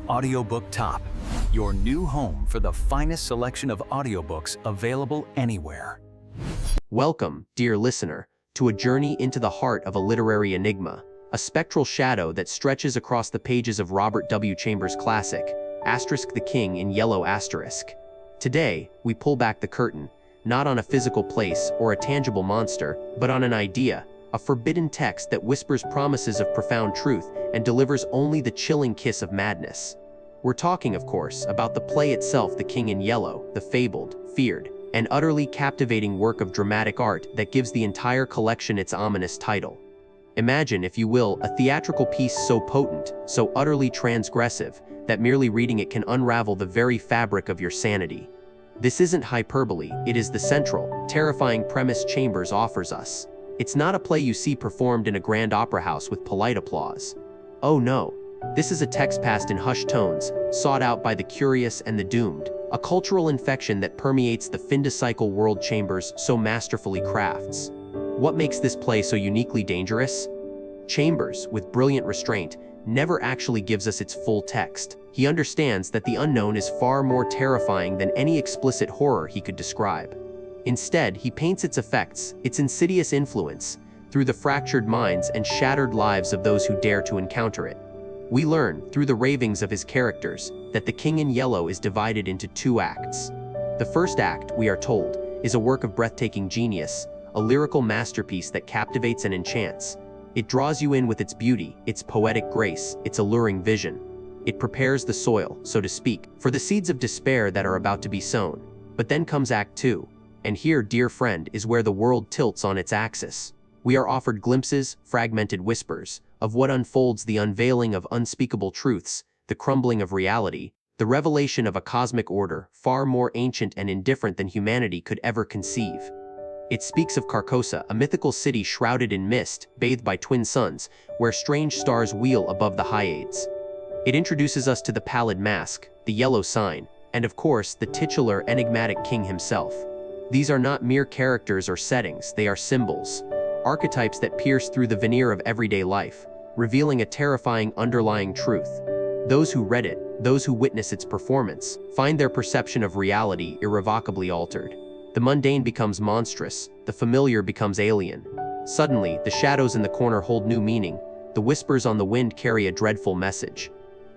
Audiobook Top, your new home for the finest selection of audiobooks available anywhere. Welcome, dear listener, to a journey into the heart of a literary enigma, a spectral shadow that stretches across the pages of Robert W. Chambers' classic, *The King in Yellow*. Today, we pull back the curtain, not on a physical place or a tangible monster, but on an idea, a forbidden text that whispers promises of profound truth and delivers only the chilling kiss of madness. We're talking, of course, about the play itself, *The King in Yellow*, the fabled, feared, and utterly captivating work of dramatic art that gives the entire collection its ominous title. Imagine, if you will, a theatrical piece so potent, so utterly transgressive, that merely reading it can unravel the very fabric of your sanity. This isn't hyperbole, it is the central, terrifying premise Chambers offers us. It's not a play you see performed in a grand opera house with polite applause. Oh no, this is a text passed in hushed tones, sought out by the curious and the doomed, a cultural infection that permeates the fin-de-cycle world Chambers so masterfully crafts. What makes this play so uniquely dangerous? Chambers, with brilliant restraint, never actually gives us its full text. He understands that the unknown is far more terrifying than any explicit horror he could describe. Instead, he paints its effects, its insidious influence, through the fractured minds and shattered lives of those who dare to encounter it. We learn, through the ravings of his characters, that The King in Yellow is divided into two acts. The first act, we are told, is a work of breathtaking genius, a lyrical masterpiece that captivates and enchants. It draws you in with its beauty, its poetic grace, its alluring vision. It prepares the soil, so to speak, for the seeds of despair that are about to be sown. But then comes Act 2, and here, dear friend, is where the world tilts on its axis. We are offered glimpses, fragmented whispers, of what unfolds: the unveiling of unspeakable truths, the crumbling of reality, the revelation of a cosmic order far more ancient and indifferent than humanity could ever conceive. It speaks of Carcosa, a mythical city shrouded in mist, bathed by twin suns, where strange stars wheel above the Hyades. It introduces us to the pallid mask, the yellow sign, and of course, the titular, enigmatic king himself. These are not mere characters or settings, they are symbols, archetypes that pierce through the veneer of everyday life, revealing a terrifying underlying truth. Those who read it, those who witness its performance, find their perception of reality irrevocably altered. The mundane becomes monstrous, the familiar becomes alien. Suddenly, the shadows in the corner hold new meaning, the whispers on the wind carry a dreadful message.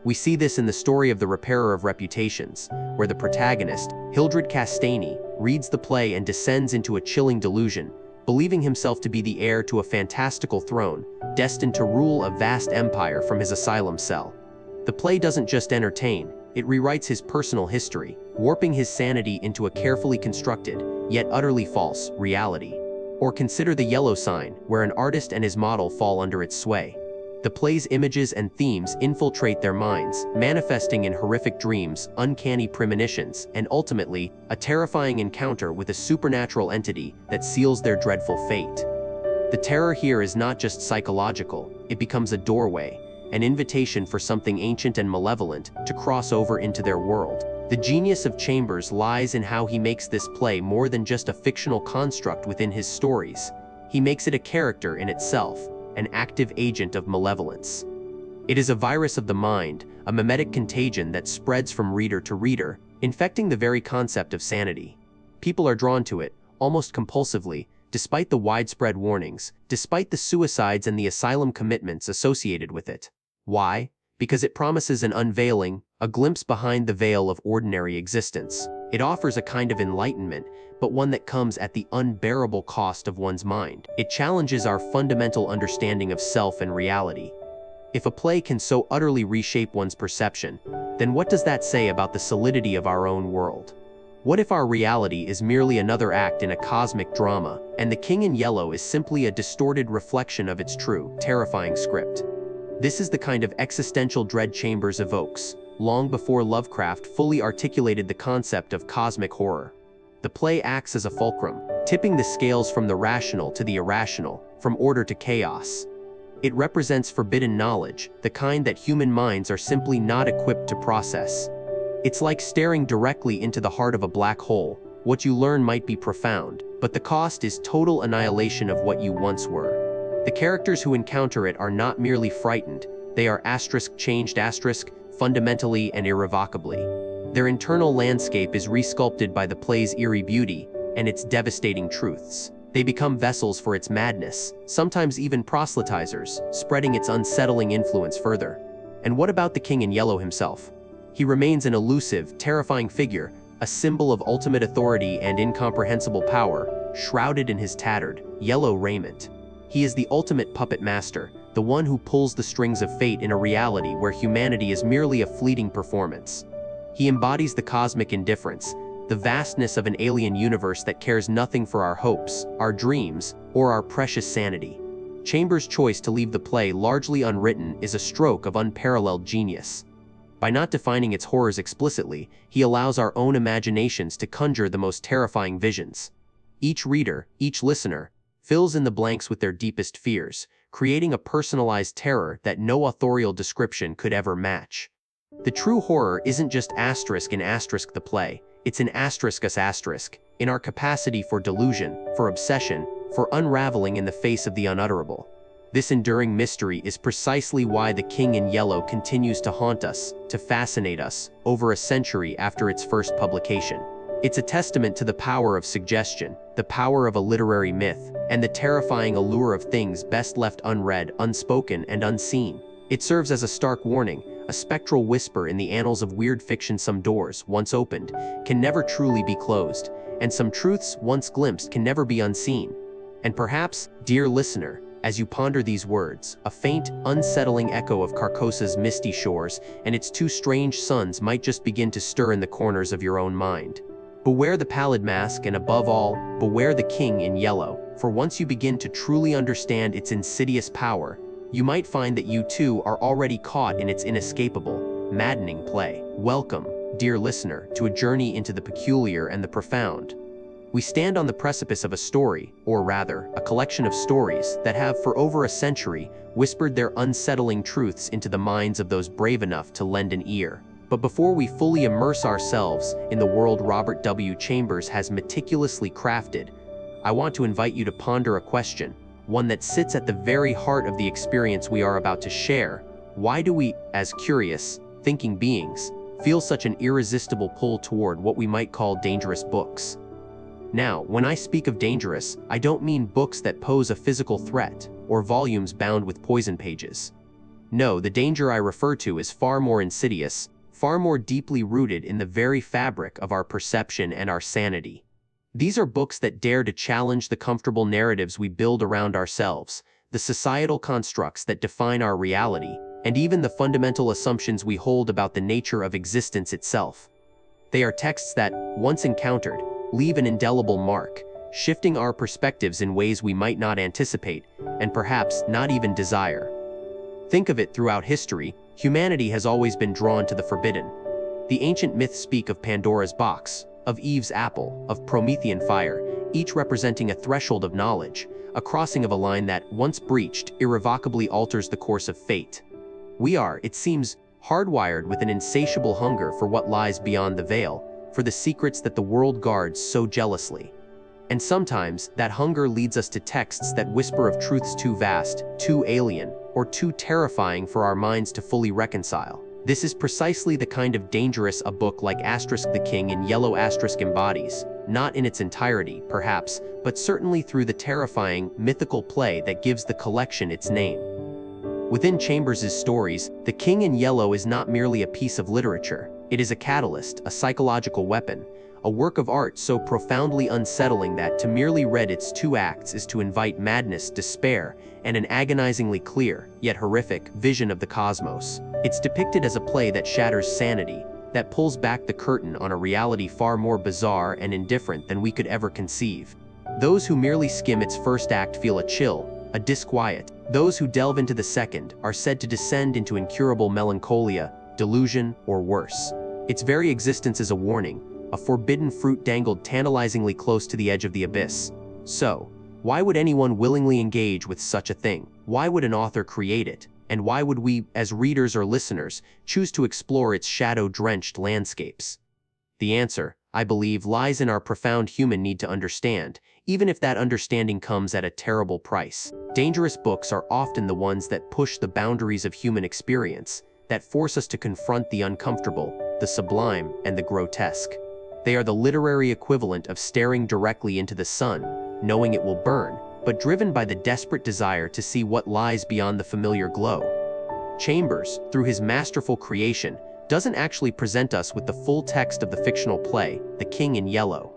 We see this in the story of The Repairer of Reputations, where the protagonist, Hildred Castaigne, reads the play and descends into a chilling delusion, believing himself to be the heir to a fantastical throne, destined to rule a vast empire from his asylum cell. The play doesn't just entertain, it rewrites his personal history, warping his sanity into a carefully constructed, yet utterly false, reality. Or consider The Yellow Sign, where an artist and his model fall under its sway. The play's images and themes infiltrate their minds, manifesting in horrific dreams, uncanny premonitions, and ultimately, a terrifying encounter with a supernatural entity that seals their dreadful fate. The terror here is not just psychological, it becomes a doorway, an invitation for something ancient and malevolent to cross over into their world. The genius of Chambers lies in how he makes this play more than just a fictional construct within his stories. He makes it a character in itself, an active agent of malevolence. It is a virus of the mind, a mimetic contagion that spreads from reader to reader, infecting the very concept of sanity. People are drawn to it, almost compulsively, despite the widespread warnings, despite the suicides and the asylum commitments associated with it. Why? Because it promises an unveiling, a glimpse behind the veil of ordinary existence. It offers a kind of enlightenment, but one that comes at the unbearable cost of one's mind. It challenges our fundamental understanding of self and reality. If a play can so utterly reshape one's perception, then what does that say about the solidity of our own world? What if our reality is merely another act in a cosmic drama, and The King in Yellow is simply a distorted reflection of its true, terrifying script? This is the kind of existential dread Chambers evokes, long before Lovecraft fully articulated the concept of cosmic horror. The play acts as a fulcrum, tipping the scales from the rational to the irrational, from order to chaos. It represents forbidden knowledge, the kind that human minds are simply not equipped to process. It's like staring directly into the heart of a black hole. What you learn might be profound, but the cost is total annihilation of what you once were. The characters who encounter it are not merely frightened, they are *changed*, fundamentally and irrevocably. Their internal landscape is resculpted by the play's eerie beauty and its devastating truths. They become vessels for its madness, sometimes even proselytizers, spreading its unsettling influence further. And what about the King in Yellow himself? He remains an elusive, terrifying figure, a symbol of ultimate authority and incomprehensible power, shrouded in his tattered, yellow raiment. He is the ultimate puppet master, the one who pulls the strings of fate in a reality where humanity is merely a fleeting performance. He embodies the cosmic indifference, the vastness of an alien universe that cares nothing for our hopes, our dreams, or our precious sanity. Chambers' choice to leave the play largely unwritten is a stroke of unparalleled genius. By not defining its horrors explicitly, he allows our own imaginations to conjure the most terrifying visions. Each reader, each listener, fills in the blanks with their deepest fears, creating a personalized terror that no authorial description could ever match. The true horror isn't just asterisk in asterisk the play, it's in asterisk us asterisk, in our capacity for delusion, for obsession, for unraveling in the face of the unutterable. This enduring mystery is precisely why The King in Yellow continues to haunt us, to fascinate us, over a century after its first publication. It's a testament to the power of suggestion, the power of a literary myth, and the terrifying allure of things best left unread, unspoken, and unseen. It serves as a stark warning, a spectral whisper in the annals of weird fiction. Some doors, once opened, can never truly be closed, and some truths, once glimpsed, can never be unseen. And perhaps, dear listener, as you ponder these words, a faint, unsettling echo of Carcosa's misty shores and its two strange suns might just begin to stir in the corners of your own mind. Beware the pallid mask, and above all, beware the King in Yellow, for once you begin to truly understand its insidious power, you might find that you too are already caught in its inescapable, maddening play. Welcome, dear listener, to a journey into the peculiar and the profound. We stand on the precipice of a story, or rather, a collection of stories that have for over a century whispered their unsettling truths into the minds of those brave enough to lend an ear. But before we fully immerse ourselves in the world Robert W. Chambers has meticulously crafted, I want to invite you to ponder a question, one that sits at the very heart of the experience we are about to share. Why do we, as curious, thinking beings, feel such an irresistible pull toward what we might call dangerous books? Now, when I speak of dangerous, I don't mean books that pose a physical threat, or volumes bound with poison pages. No, the danger I refer to is far more insidious, far more deeply rooted in the very fabric of our perception and our sanity. These are books that dare to challenge the comfortable narratives we build around ourselves, the societal constructs that define our reality, and even the fundamental assumptions we hold about the nature of existence itself. They are texts that, once encountered, leave an indelible mark, shifting our perspectives in ways we might not anticipate, and perhaps not even desire. Think of it. Throughout history, humanity has always been drawn to the forbidden. The ancient myths speak of Pandora's box, of Eve's apple, of Promethean fire, each representing a threshold of knowledge, a crossing of a line that, once breached, irrevocably alters the course of fate. We are, it seems, hardwired with an insatiable hunger for what lies beyond the veil, for the secrets that the world guards so jealously. And sometimes, that hunger leads us to texts that whisper of truths too vast, too alien, or too terrifying for our minds to fully reconcile. This is precisely the kind of dangerous a book like The King in Yellow embodies, not in its entirety, perhaps, but certainly through the terrifying, mythical play that gives the collection its name. Within Chambers' stories, The King in Yellow is not merely a piece of literature. It is a catalyst, a psychological weapon, a work of art so profoundly unsettling that to merely read its two acts is to invite madness, despair, and an agonizingly clear, yet horrific, vision of the cosmos. It's depicted as a play that shatters sanity, that pulls back the curtain on a reality far more bizarre and indifferent than we could ever conceive. Those who merely skim its first act feel a chill, a disquiet. Those who delve into the second are said to descend into incurable melancholia, delusion, or worse. Its very existence is a warning, a forbidden fruit dangled tantalizingly close to the edge of the abyss. So, why would anyone willingly engage with such a thing? Why would an author create it? And why would we, as readers or listeners, choose to explore its shadow-drenched landscapes? The answer, I believe, lies in our profound human need to understand, even if that understanding comes at a terrible price. Dangerous books are often the ones that push the boundaries of human experience, that force us to confront the uncomfortable, the sublime, and the grotesque. They are the literary equivalent of staring directly into the sun, knowing it will burn, but driven by the desperate desire to see what lies beyond the familiar glow. Chambers, through his masterful creation, doesn't actually present us with the full text of the fictional play, The King in Yellow.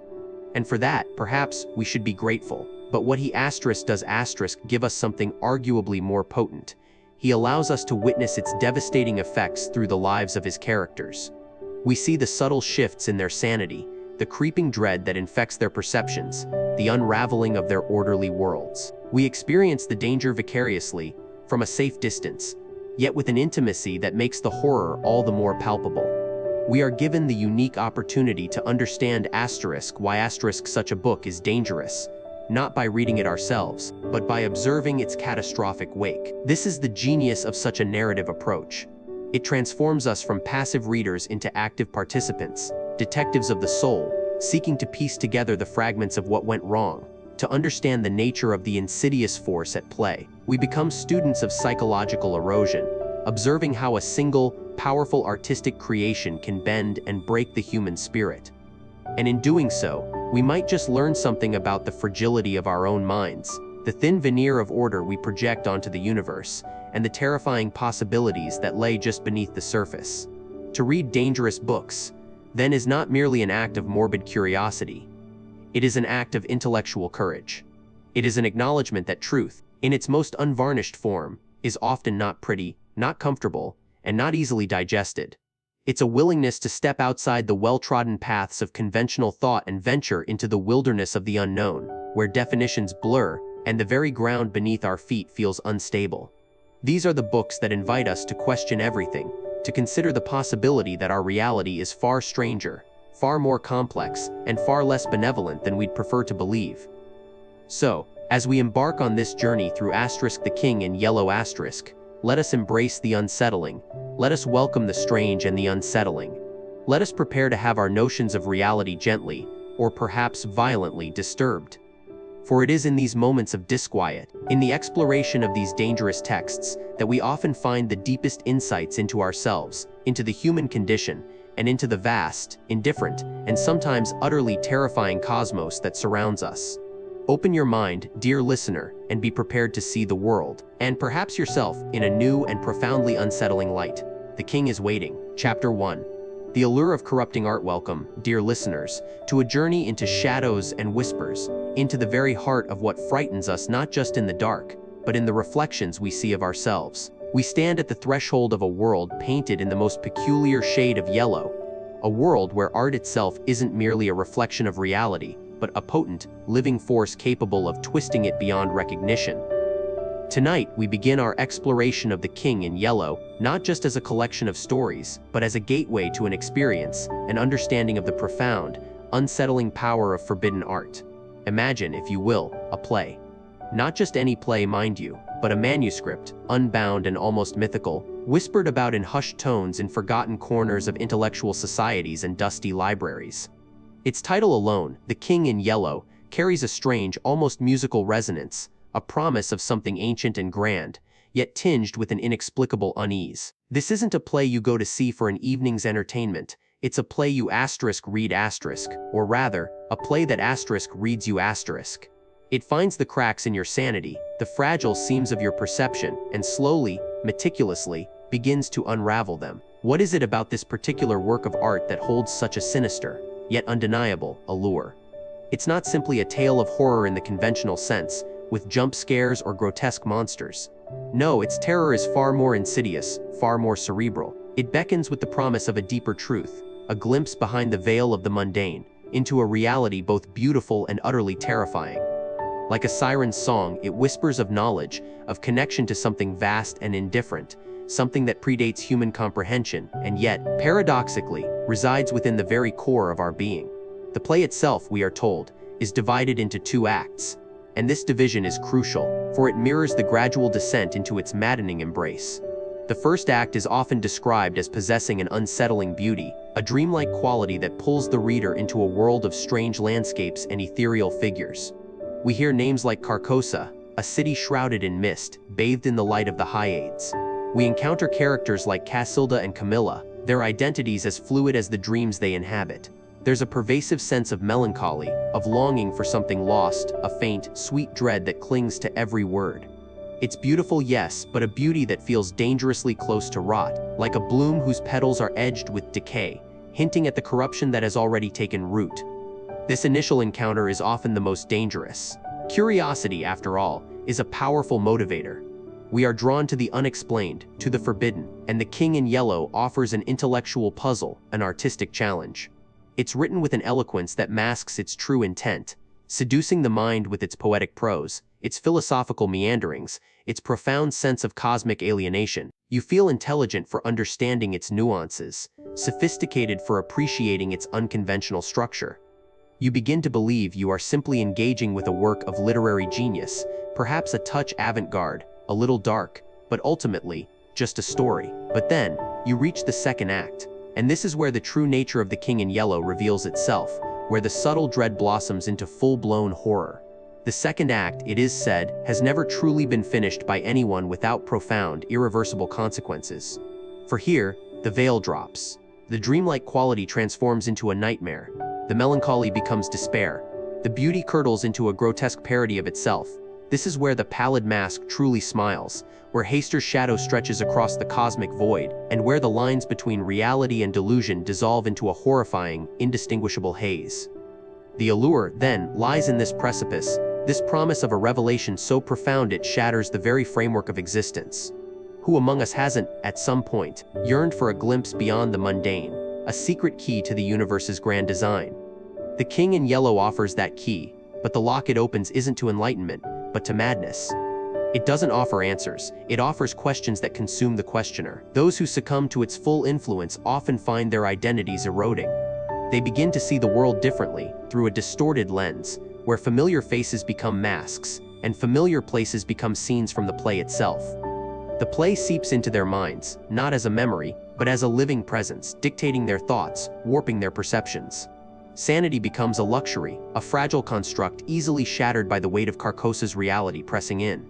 And for that, perhaps, we should be grateful. But what he does give us something arguably more potent. He allows us to witness its devastating effects through the lives of his characters. We see the subtle shifts in their sanity, the creeping dread that infects their perceptions, the unraveling of their orderly worlds. We experience the danger vicariously, from a safe distance, yet with an intimacy that makes the horror all the more palpable. We are given the unique opportunity to understand why such a book is dangerous, not by reading it ourselves, but by observing its catastrophic wake. This is the genius of such a narrative approach. It transforms us from passive readers into active participants, detectives of the soul, seeking to piece together the fragments of what went wrong. To understand the nature of the insidious force at play, we become students of psychological erosion, observing how a single, powerful artistic creation can bend and break the human spirit. And in doing so, we might just learn something about the fragility of our own minds, the thin veneer of order we project onto the universe, and the terrifying possibilities that lay just beneath the surface. To read dangerous books, then, is not merely an act of morbid curiosity. It is an act of intellectual courage. It is an acknowledgement that truth, in its most unvarnished form, is often not pretty, not comfortable, and not easily digested. It's a willingness to step outside the well-trodden paths of conventional thought and venture into the wilderness of the unknown, where definitions blur and the very ground beneath our feet feels unstable. These are the books that invite us to question everything, to consider the possibility that our reality is far stranger, far more complex, and far less benevolent than we'd prefer to believe. So, as we embark on this journey through The King in Yellow *, let us embrace the unsettling, let us welcome the strange and the unsettling. Let us prepare to have our notions of reality gently, or perhaps violently, disturbed. For it is in these moments of disquiet, in the exploration of these dangerous texts, that we often find the deepest insights into ourselves, into the human condition, and into the vast, indifferent, and sometimes utterly terrifying cosmos that surrounds us. Open your mind, dear listener, and be prepared to see the world, and perhaps yourself, in a new and profoundly unsettling light. The King is Waiting. Chapter 1. The allure of corrupting art. Welcome, dear listeners, to a journey into shadows and whispers, into the very heart of what frightens us, not just in the dark, but in the reflections we see of ourselves. We stand at the threshold of a world painted in the most peculiar shade of yellow, a world where art itself isn't merely a reflection of reality, but a potent, living force capable of twisting it beyond recognition. Tonight, we begin our exploration of The King in Yellow, not just as a collection of stories, but as a gateway to an experience, an understanding of the profound, unsettling power of forbidden art. Imagine, if you will, a play. Not just any play, mind you, but a manuscript, unbound and almost mythical, whispered about in hushed tones in forgotten corners of intellectual societies and dusty libraries. Its title alone, The King in Yellow, carries a strange, almost musical resonance, a promise of something ancient and grand, yet tinged with an inexplicable unease. This isn't a play you go to see for an evening's entertainment. It's a play you read or rather, a play that reads you . It finds the cracks in your sanity, the fragile seams of your perception, and slowly, meticulously, begins to unravel them. What is it about this particular work of art that holds such a sinister, yet undeniable, allure? It's not simply a tale of horror in the conventional sense, with jump scares or grotesque monsters. No, its terror is far more insidious, far more cerebral. It beckons with the promise of a deeper truth, a glimpse behind the veil of the mundane, into a reality both beautiful and utterly terrifying. Like a siren's song, it whispers of knowledge, of connection to something vast and indifferent, something that predates human comprehension, and yet, paradoxically, resides within the very core of our being. The play itself, we are told, is divided into 2 acts. And this division is crucial, for it mirrors the gradual descent into its maddening embrace. The first act is often described as possessing an unsettling beauty, a dreamlike quality that pulls the reader into a world of strange landscapes and ethereal figures. We hear names like Carcosa, a city shrouded in mist, bathed in the light of the Hyades. We encounter characters like Casilda and Camilla, their identities as fluid as the dreams they inhabit. There's a pervasive sense of melancholy, of longing for something lost, a faint, sweet dread that clings to every word. It's beautiful, yes, but a beauty that feels dangerously close to rot, like a bloom whose petals are edged with decay, hinting at the corruption that has already taken root. This initial encounter is often the most dangerous. Curiosity, after all, is a powerful motivator. We are drawn to the unexplained, to the forbidden, and The King in Yellow offers an intellectual puzzle, an artistic challenge. It's written with an eloquence that masks its true intent, seducing the mind with its poetic prose, its philosophical meanderings, its profound sense of cosmic alienation. You feel intelligent for understanding its nuances, sophisticated for appreciating its unconventional structure. You begin to believe you are simply engaging with a work of literary genius, perhaps a touch avant-garde, a little dark, but ultimately, just a story. But then, you reach the second act, and this is where the true nature of The King in Yellow reveals itself, where the subtle dread blossoms into full-blown horror. The second act, it is said, has never truly been finished by anyone without profound, irreversible consequences. For here, the veil drops. The dreamlike quality transforms into a nightmare. The melancholy becomes despair. The beauty curdles into a grotesque parody of itself. This is where the pallid mask truly smiles, where Haster's shadow stretches across the cosmic void, and where the lines between reality and delusion dissolve into a horrifying, indistinguishable haze. The allure, then, lies in this precipice, this promise of a revelation so profound it shatters the very framework of existence. Who among us hasn't, at some point, yearned for a glimpse beyond the mundane, a secret key to the universe's grand design? The King in Yellow offers that key, but the lock it opens isn't to enlightenment, but to madness. It doesn't offer answers, it offers questions that consume the questioner. Those who succumb to its full influence often find their identities eroding. They begin to see the world differently, through a distorted lens, where familiar faces become masks, and familiar places become scenes from the play itself. The play seeps into their minds, not as a memory, but as a living presence, dictating their thoughts, warping their perceptions. Sanity becomes a luxury, a fragile construct easily shattered by the weight of Carcosa's reality pressing in.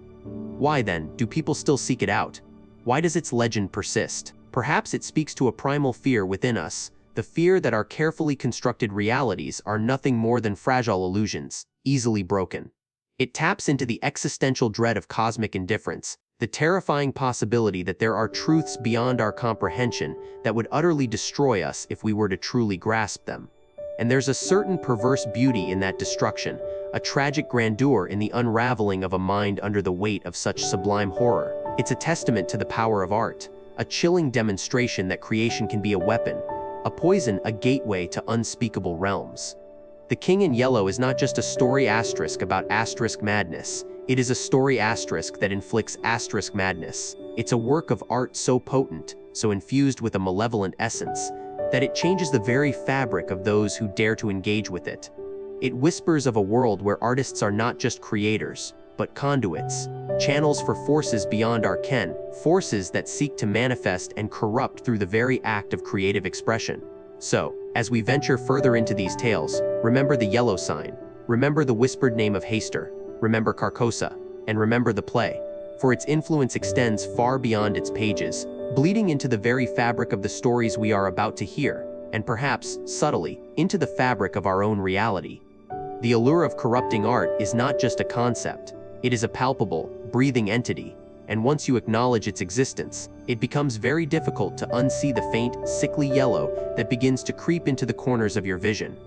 Why then, do people still seek it out? Why does its legend persist? Perhaps it speaks to a primal fear within us, the fear that our carefully constructed realities are nothing more than fragile illusions, easily broken. It taps into the existential dread of cosmic indifference, the terrifying possibility that there are truths beyond our comprehension that would utterly destroy us if we were to truly grasp them. And there's a certain perverse beauty in that destruction, a tragic grandeur in the unraveling of a mind under the weight of such sublime horror. It's a testament to the power of art, a chilling demonstration that creation can be a weapon, a poison, a gateway to unspeakable realms. The King in Yellow is not just a story asterisk about asterisk madness, it is a story asterisk that inflicts asterisk madness. It's a work of art so potent, so infused with a malevolent essence, that it changes the very fabric of those who dare to engage with it. It whispers of a world where artists are not just creators, but conduits, channels for forces beyond our ken, forces that seek to manifest and corrupt through the very act of creative expression. So, as we venture further into these tales, remember the yellow sign, remember the whispered name of Haster, remember Carcosa, and remember the play, for its influence extends far beyond its pages, bleeding into the very fabric of the stories we are about to hear, and perhaps, subtly, into the fabric of our own reality. The allure of corrupting art is not just a concept, it is a palpable, breathing entity, and once you acknowledge its existence, it becomes very difficult to unsee the faint, sickly yellow that begins to creep into the corners of your vision.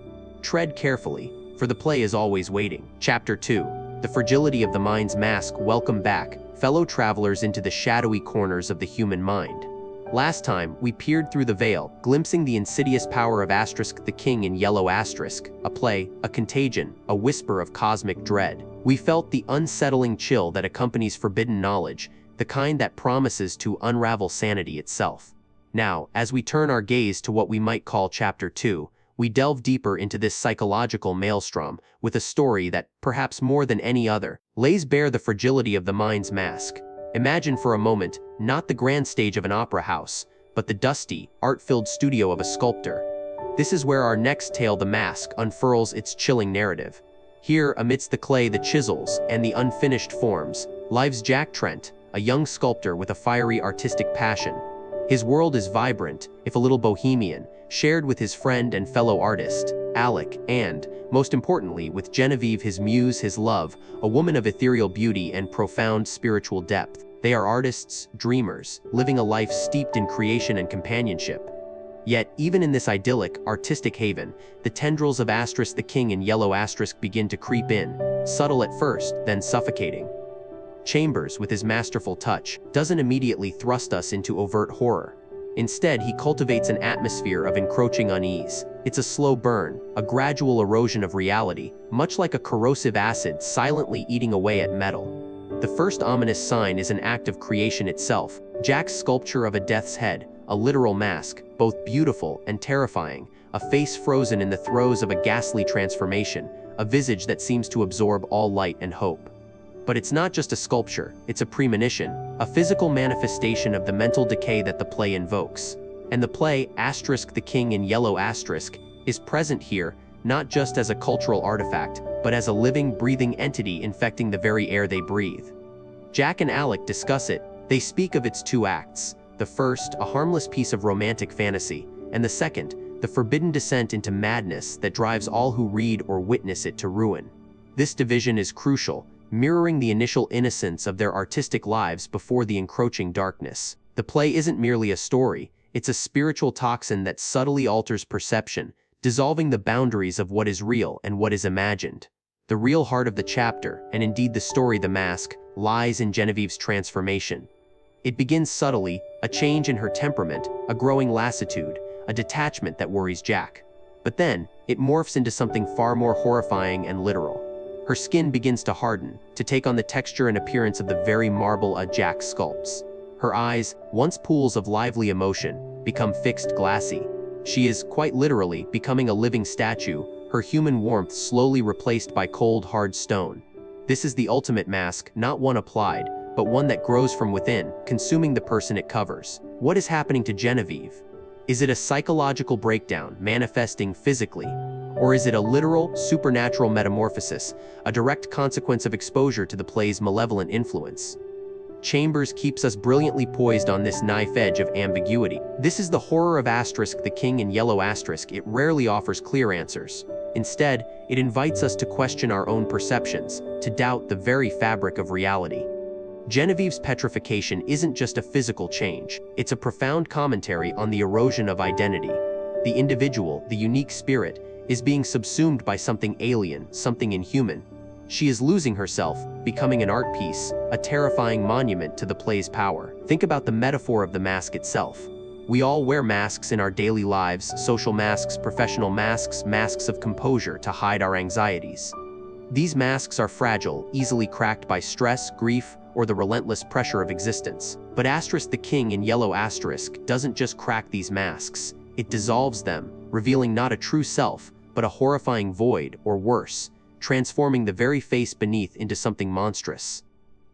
Tread carefully, for the play is always waiting. Chapter 2. The Fragility of the Mind's Mask. Welcome back, fellow travelers, into the shadowy corners of the human mind. Last time, we peered through the veil, glimpsing the insidious power of The King in Yellow, a play, a contagion, a whisper of cosmic dread. We felt the unsettling chill that accompanies forbidden knowledge, the kind that promises to unravel sanity itself. Now, as we turn our gaze to what we might call Chapter 2, we delve deeper into this psychological maelstrom with a story that, perhaps more than any other, lays bare the fragility of the mind's mask. Imagine for a moment, not the grand stage of an opera house, but the dusty, art-filled studio of a sculptor. This is where our next tale, The Mask, unfurls its chilling narrative. Here, amidst the clay, the chisels, and the unfinished forms, lives Jack Trent, a young sculptor with a fiery artistic passion. His world is vibrant, if a little bohemian, shared with his friend and fellow artist, Alec, and, most importantly, with Genevieve, his muse, his love, a woman of ethereal beauty and profound spiritual depth. They are artists, dreamers, living a life steeped in creation and companionship. Yet, even in this idyllic, artistic haven, the tendrils of the King in Yellow begin to creep in, subtle at first, then suffocating. Chambers, with his masterful touch, doesn't immediately thrust us into overt horror. Instead, he cultivates an atmosphere of encroaching unease. It's a slow burn, a gradual erosion of reality, much like a corrosive acid silently eating away at metal. The first ominous sign is an act of creation itself, Jack's sculpture of a death's head, a literal mask, both beautiful and terrifying, a face frozen in the throes of a ghastly transformation, a visage that seems to absorb all light and hope. But it's not just a sculpture, it's a premonition, a physical manifestation of the mental decay that the play invokes. And the play, the King in Yellow is present here, not just as a cultural artifact, but as a living, breathing entity infecting the very air they breathe. Jack and Alec discuss it. They speak of its two acts. The first, a harmless piece of romantic fantasy, and the second, the forbidden descent into madness that drives all who read or witness it to ruin. This division is crucial, mirroring the initial innocence of their artistic lives before the encroaching darkness. The play isn't merely a story, it's a spiritual toxin that subtly alters perception, dissolving the boundaries of what is real and what is imagined. The real heart of the chapter, and indeed the story The Mask, lies in Genevieve's transformation. It begins subtly, a change in her temperament, a growing lassitude, a detachment that worries Jack. But then, it morphs into something far more horrifying and literal. Her skin begins to harden, to take on the texture and appearance of the very marble Jack sculpts. Her eyes, once pools of lively emotion, become fixed glassy. She is, quite literally, becoming a living statue, her human warmth slowly replaced by cold, hard stone. This is the ultimate mask, not one applied, but one that grows from within, consuming the person it covers. What is happening to Genevieve? Is it a psychological breakdown, manifesting physically? Or is it a literal, supernatural metamorphosis, a direct consequence of exposure to the play's malevolent influence? Chambers keeps us brilliantly poised on this knife edge of ambiguity. This is the horror of the King in Yellow it rarely offers clear answers. Instead, it invites us to question our own perceptions, to doubt the very fabric of reality. Genevieve's petrification isn't just a physical change, it's a profound commentary on the erosion of identity. The individual, the unique spirit, is being subsumed by something alien, something inhuman. She is losing herself, becoming an art piece, a terrifying monument to the play's power. Think about the metaphor of the mask itself. We all wear masks in our daily lives, social masks, professional masks, masks of composure to hide our anxieties. These masks are fragile, easily cracked by stress, grief, or the relentless pressure of existence. But the King in Yellow doesn't just crack these masks, it dissolves them, revealing not a true self, but a horrifying void, or worse, transforming the very face beneath into something monstrous.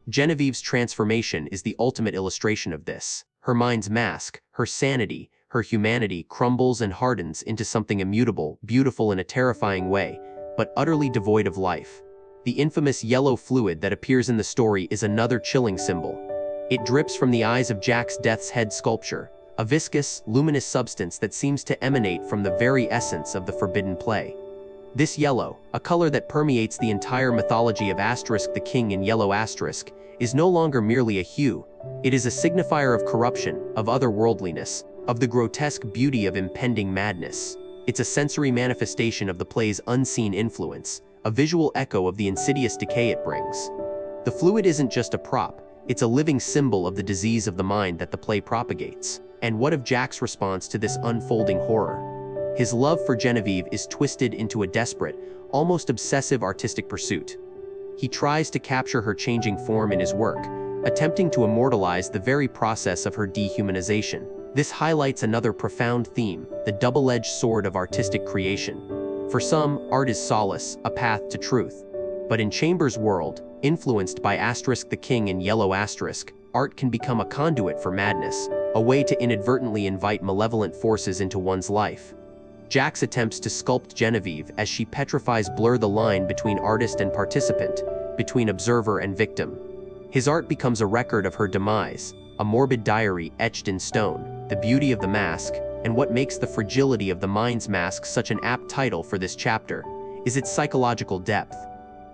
Genevieve's transformation is the ultimate illustration of this. Her mind's mask, her sanity, her humanity crumbles and hardens into something immutable, beautiful in a terrifying way, but utterly devoid of life. The infamous yellow fluid that appears in the story is another chilling symbol. It drips from the eyes of Jack's death's head sculpture, a viscous, luminous substance that seems to emanate from the very essence of the forbidden play. This yellow, a color that permeates the entire mythology of the King in Yellow is no longer merely a hue. It is a signifier of corruption, of otherworldliness, of the grotesque beauty of impending madness. It's a sensory manifestation of the play's unseen influence, a visual echo of the insidious decay it brings. The fluid isn't just a prop, it's a living symbol of the disease of the mind that the play propagates. And what of Jack's response to this unfolding horror? His love for Genevieve is twisted into a desperate, almost obsessive artistic pursuit. He tries to capture her changing form in his work, attempting to immortalize the very process of her dehumanization. This highlights another profound theme, the double-edged sword of artistic creation. For some, art is solace, a path to truth. But in Chambers' world, influenced by the King in Yellow art can become a conduit for madness, a way to inadvertently invite malevolent forces into one's life. Jack's attempts to sculpt Genevieve as she petrifies blur the line between artist and participant, between observer and victim. His art becomes a record of her demise, a morbid diary etched in stone. The beauty of the mask, and what makes the fragility of the mind's mask such an apt title for this chapter, is its psychological depth.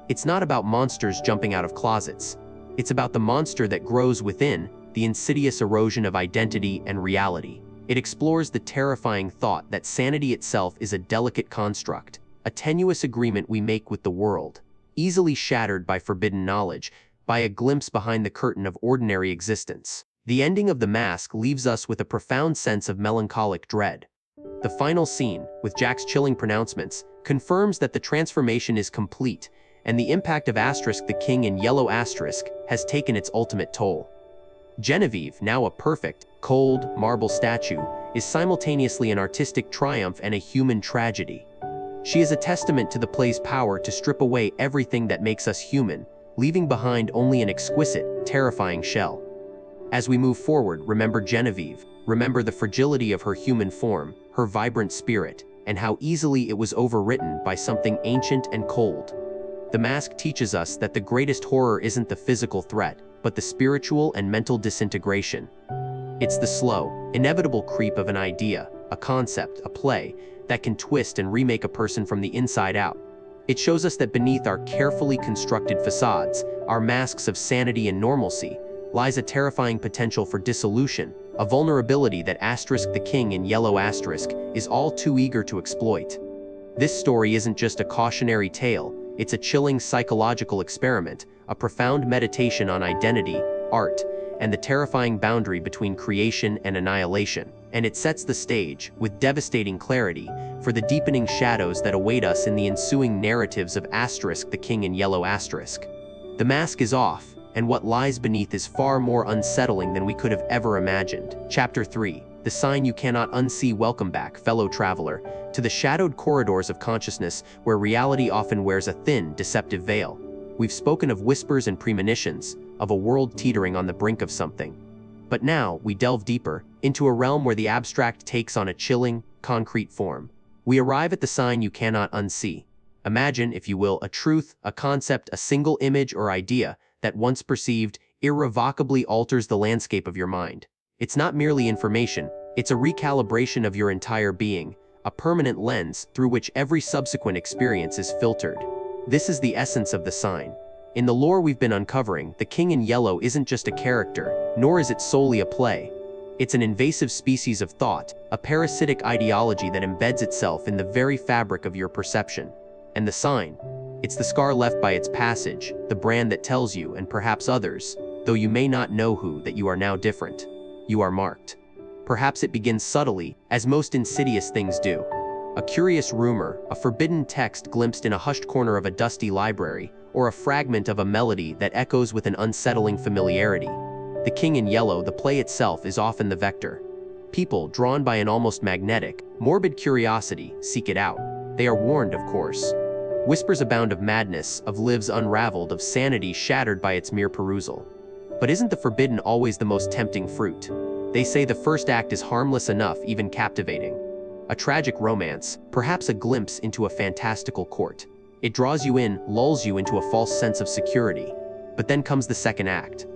It's not about monsters jumping out of closets. It's about the monster that grows within, the insidious erosion of identity and reality. It explores the terrifying thought that sanity itself is a delicate construct, a tenuous agreement we make with the world, easily shattered by forbidden knowledge, by a glimpse behind the curtain of ordinary existence. The ending of The Mask leaves us with a profound sense of melancholic dread. The final scene, with Jack's chilling pronouncements, confirms that the transformation is complete, and the impact of the King in Yellow has taken its ultimate toll. Genevieve, now a perfect, cold, marble statue, is simultaneously an artistic triumph and a human tragedy. She is a testament to the play's power to strip away everything that makes us human, leaving behind only an exquisite, terrifying shell. As we move forward, remember Genevieve, remember the fragility of her human form, her vibrant spirit, and how easily it was overwritten by something ancient and cold. The Mask teaches us that the greatest horror isn't the physical threat, but the spiritual and mental disintegration. It's the slow, inevitable creep of an idea, a concept, a play, that can twist and remake a person from the inside out. It shows us that beneath our carefully constructed facades, our masks of sanity and normalcy, lies a terrifying potential for dissolution, a vulnerability that the King in Yellow is all too eager to exploit. This story isn't just a cautionary tale, it's a chilling psychological experiment, a profound meditation on identity, art, and the terrifying boundary between creation and annihilation. And it sets the stage, with devastating clarity, for the deepening shadows that await us in the ensuing narratives of the King in Yellow. The mask is off, and what lies beneath is far more unsettling than we could have ever imagined. Chapter 3. The Sign You Cannot Unsee. Welcome back, fellow traveler, to the shadowed corridors of consciousness where reality often wears a thin, deceptive veil. We've spoken of whispers and premonitions, of a world teetering on the brink of something. But now, we delve deeper, into a realm where the abstract takes on a chilling, concrete form. We arrive at the sign you cannot unsee. Imagine, if you will, a truth, a concept, a single image or idea that once perceived, irrevocably alters the landscape of your mind. It's not merely information, it's a recalibration of your entire being, a permanent lens through which every subsequent experience is filtered. This is the essence of the sign. In the lore we've been uncovering, the King in Yellow isn't just a character, nor is it solely a play. It's an invasive species of thought, a parasitic ideology that embeds itself in the very fabric of your perception. And the sign? It's the scar left by its passage, the brand that tells you, and perhaps others, though you may not know who, that you are now different. You are marked. Perhaps it begins subtly, as most insidious things do. A curious rumor, a forbidden text glimpsed in a hushed corner of a dusty library, or a fragment of a melody that echoes with an unsettling familiarity. The King in Yellow, the play itself, is often the vector. People, drawn by an almost magnetic, morbid curiosity, seek it out. They are warned, of course. Whispers abound of madness, of lives unraveled, of sanity shattered by its mere perusal. But isn't the forbidden always the most tempting fruit? They say the first act is harmless enough, even captivating. A tragic romance, perhaps a glimpse into a fantastical court. It draws you in, lulls you into a false sense of security. But then comes the second act.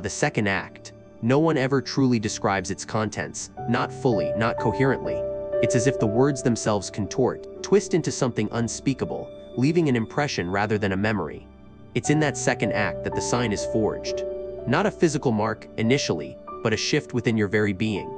The second act. No one ever truly describes its contents, not fully, not coherently. It's as if the words themselves contort, twist into something unspeakable, leaving an impression rather than a memory. It's in that second act that the sign is forged. Not a physical mark, initially, but a shift within your very being.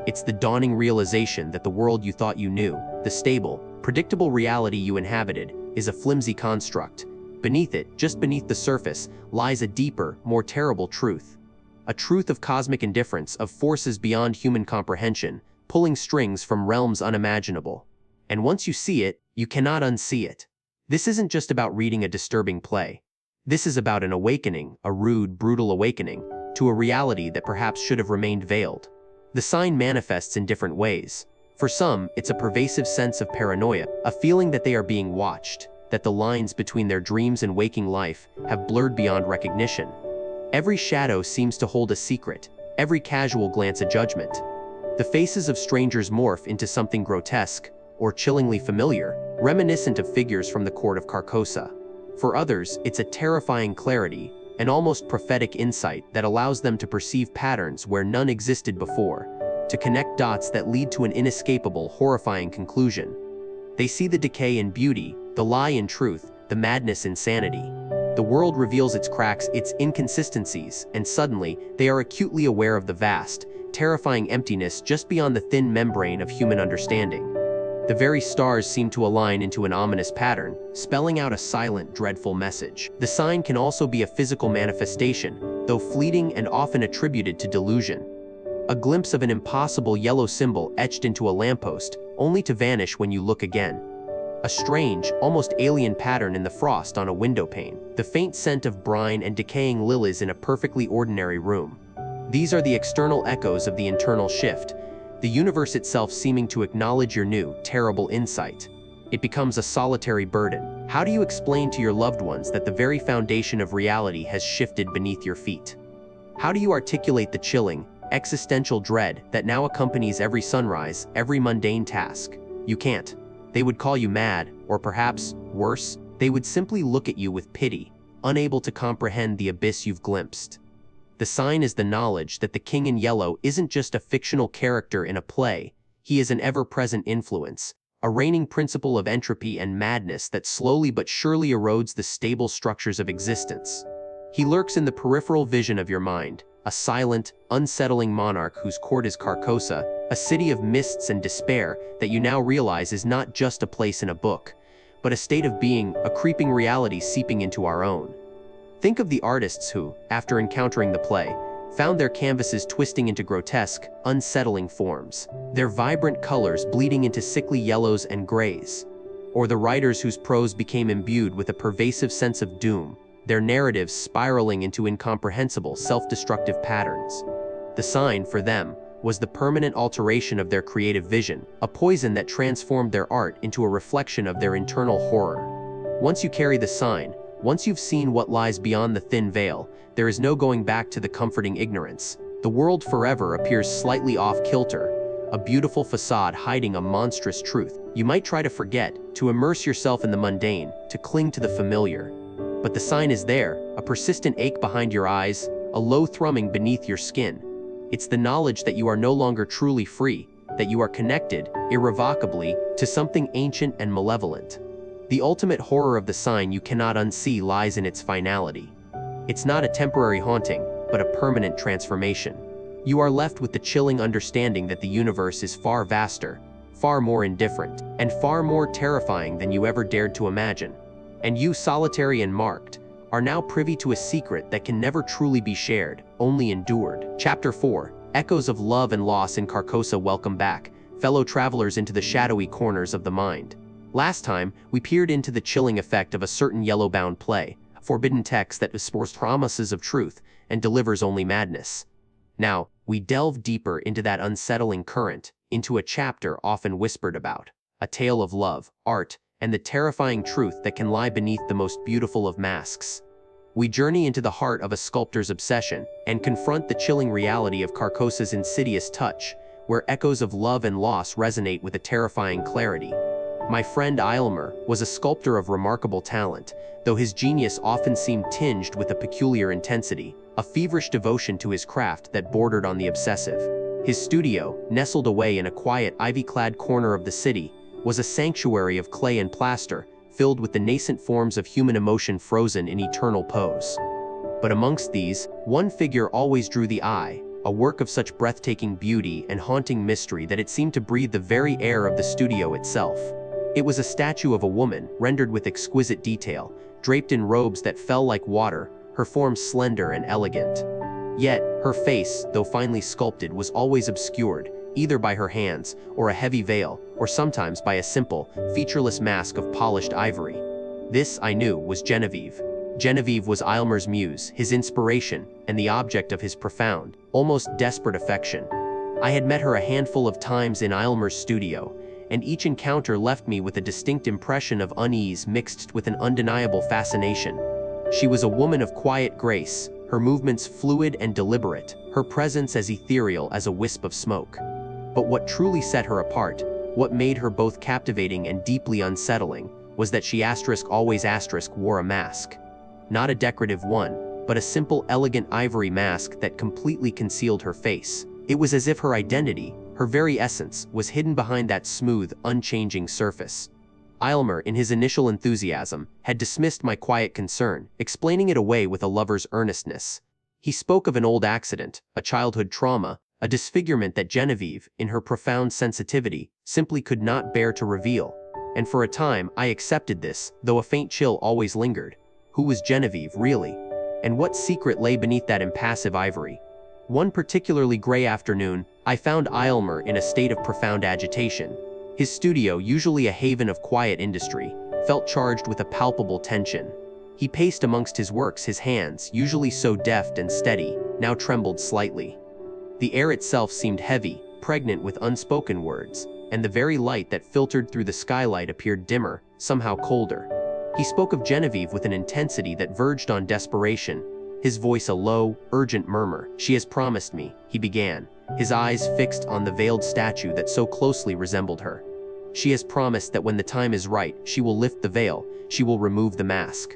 It's the dawning realization that the world you thought you knew, the stable, predictable reality you inhabited, is a flimsy construct. Beneath it, just beneath the surface, lies a deeper, more terrible truth. A truth of cosmic indifference, of forces beyond human comprehension, pulling strings from realms unimaginable. And once you see it, you cannot unsee it. This isn't just about reading a disturbing play. This is about an awakening, a rude, brutal awakening, to a reality that perhaps should have remained veiled. The sign manifests in different ways. For some, it's a pervasive sense of paranoia, a feeling that they are being watched, that the lines between their dreams and waking life have blurred beyond recognition. Every shadow seems to hold a secret, every casual glance a judgment. The faces of strangers morph into something grotesque, or chillingly familiar, reminiscent of figures from the court of Carcosa. For others, it's a terrifying clarity, an almost prophetic insight that allows them to perceive patterns where none existed before, to connect dots that lead to an inescapable, horrifying conclusion. They see the decay in beauty, the lie in truth, the madness in sanity. The world reveals its cracks, its inconsistencies, and suddenly, they are acutely aware of the vast, terrifying emptiness just beyond the thin membrane of human understanding. The very stars seem to align into an ominous pattern, spelling out a silent, dreadful message. The sign can also be a physical manifestation, though fleeting and often attributed to delusion. A glimpse of an impossible yellow symbol etched into a lamppost, only to vanish when you look again. A strange, almost alien pattern in the frost on a windowpane. The faint scent of brine and decaying lilies in a perfectly ordinary room. These are the external echoes of the internal shift, the universe itself seeming to acknowledge your new, terrible insight. It becomes a solitary burden. How do you explain to your loved ones that the very foundation of reality has shifted beneath your feet? How do you articulate the chilling, existential dread that now accompanies every sunrise, every mundane task? You can't. They would call you mad, or perhaps, worse, they would simply look at you with pity, unable to comprehend the abyss you've glimpsed. The sign is the knowledge that the King in Yellow isn't just a fictional character in a play, he is an ever-present influence, a reigning principle of entropy and madness that slowly but surely erodes the stable structures of existence. He lurks in the peripheral vision of your mind, a silent, unsettling monarch whose court is Carcosa, a city of mists and despair that you now realize is not just a place in a book, but a state of being, a creeping reality seeping into our own. Think of the artists who, after encountering the play, found their canvases twisting into grotesque, unsettling forms, their vibrant colors bleeding into sickly yellows and grays. Or the writers whose prose became imbued with a pervasive sense of doom, their narratives spiraling into incomprehensible, self-destructive patterns. The sign, for them, was the permanent alteration of their creative vision, a poison that transformed their art into a reflection of their internal horror. Once you carry the sign, once you've seen what lies beyond the thin veil, there is no going back to the comforting ignorance. The world forever appears slightly off-kilter, a beautiful facade hiding a monstrous truth. You might try to forget, to immerse yourself in the mundane, to cling to the familiar. But the sign is there, a persistent ache behind your eyes, a low thrumming beneath your skin. It's the knowledge that you are no longer truly free, that you are connected, irrevocably, to something ancient and malevolent. The ultimate horror of the sign you cannot unsee lies in its finality. It's not a temporary haunting, but a permanent transformation. You are left with the chilling understanding that the universe is far vaster, far more indifferent, and far more terrifying than you ever dared to imagine. And you, solitary and marked, are now privy to a secret that can never truly be shared, only endured. Chapter 4, Echoes of Love and Loss in Carcosa. Welcome back, fellow travelers, into the shadowy corners of the mind. Last time, we peered into the chilling effect of a certain yellow-bound play, a forbidden text that whisperspromises of truth and delivers only madness. Now, we delve deeper into that unsettling current, into a chapter often whispered about, a tale of love, art, and the terrifying truth that can lie beneath the most beautiful of masks. We journey into the heart of a sculptor's obsession and confront the chilling reality of Carcosa's insidious touch, where echoes of love and loss resonate with a terrifying clarity. My friend Aylmer was a sculptor of remarkable talent, though his genius often seemed tinged with a peculiar intensity, a feverish devotion to his craft that bordered on the obsessive. His studio, nestled away in a quiet, ivy-clad corner of the city, was a sanctuary of clay and plaster, filled with the nascent forms of human emotion frozen in eternal pose. But amongst these, one figure always drew the eye, a work of such breathtaking beauty and haunting mystery that it seemed to breathe the very air of the studio itself. It was a statue of a woman, rendered with exquisite detail, draped in robes that fell like water, her form slender and elegant. Yet, her face, though finely sculpted, was always obscured, either by her hands, or a heavy veil, or sometimes by a simple, featureless mask of polished ivory. This, I knew, was Genevieve. Genevieve was Aylmer's muse, his inspiration, and the object of his profound, almost desperate affection. I had met her a handful of times in Aylmer's studio, and each encounter left me with a distinct impression of unease mixed with an undeniable fascination. She was a woman of quiet grace, her movements fluid and deliberate, her presence as ethereal as a wisp of smoke. But what truly set her apart, what made her both captivating and deeply unsettling, was that she always wore a mask. Not a decorative one, but a simple, elegant ivory mask that completely concealed her face. It was as if her identity, her very essence, was hidden behind that smooth, unchanging surface. Aylmer, in his initial enthusiasm, had dismissed my quiet concern, explaining it away with a lover's earnestness. He spoke of an old accident, a childhood trauma, a disfigurement that Genevieve, in her profound sensitivity, simply could not bear to reveal. And for a time, I accepted this, though a faint chill always lingered. Who was Genevieve, really? And what secret lay beneath that impassive ivory? One particularly gray afternoon, I found Aylmer in a state of profound agitation. His studio, usually a haven of quiet industry, felt charged with a palpable tension. He paced amongst his works, his hands, usually so deft and steady, now trembled slightly. The air itself seemed heavy, pregnant with unspoken words, and the very light that filtered through the skylight appeared dimmer, somehow colder. He spoke of Genevieve with an intensity that verged on desperation, his voice a low, urgent murmur. "She has promised me," he began, his eyes fixed on the veiled statue that so closely resembled her. "She has promised that when the time is right, she will lift the veil, she will remove the mask.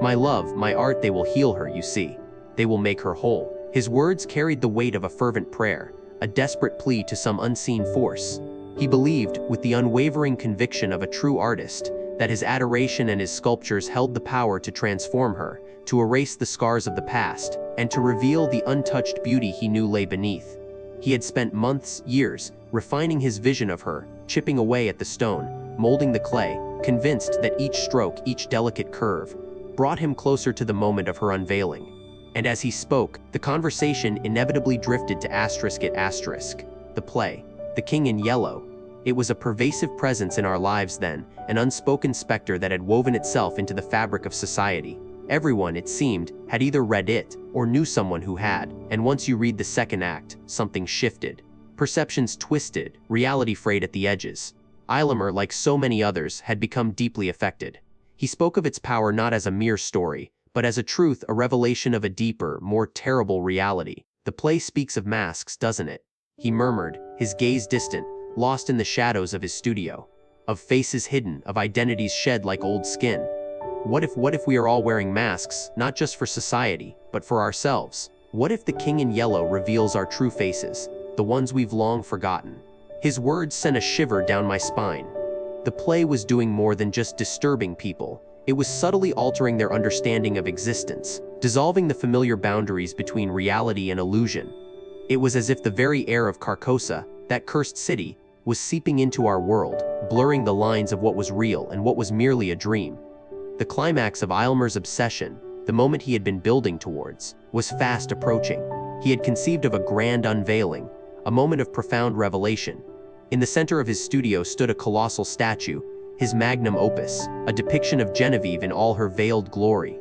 My love, my art, they will heal her, you see. They will make her whole." His words carried the weight of a fervent prayer, a desperate plea to some unseen force. He believed, with the unwavering conviction of a true artist, that his adoration and his sculptures held the power to transform her, to erase the scars of the past, and to reveal the untouched beauty he knew lay beneath. He had spent months, years, refining his vision of her, chipping away at the stone, molding the clay, convinced that each stroke, each delicate curve, brought him closer to the moment of her unveiling. And as he spoke, the conversation inevitably drifted to the play, The King in Yellow. It was a pervasive presence in our lives then, an unspoken specter that had woven itself into the fabric of society. Everyone, it seemed, had either read it, or knew someone who had, and once you read the second act, something shifted. Perceptions twisted, reality frayed at the edges. Aylmer, like so many others, had become deeply affected. He spoke of its power not as a mere story, but as a truth, a revelation of a deeper, more terrible reality. "The play speaks of masks, doesn't it?" he murmured, his gaze distant, lost in the shadows of his studio. "Of faces hidden, of identities shed like old skin. What if we are all wearing masks, not just for society, but for ourselves? What if the King in Yellow reveals our true faces, the ones we've long forgotten?" His words sent a shiver down my spine. The play was doing more than just disturbing people. It was subtly altering their understanding of existence, dissolving the familiar boundaries between reality and illusion. It was as if the very air of Carcosa, that cursed city, was seeping into our world, blurring the lines of what was real and what was merely a dream. The climax of Aylmer's obsession, the moment he had been building towards, was fast approaching. He had conceived of a grand unveiling, a moment of profound revelation. In the center of his studio stood a colossal statue, his magnum opus, a depiction of Genevieve in all her veiled glory.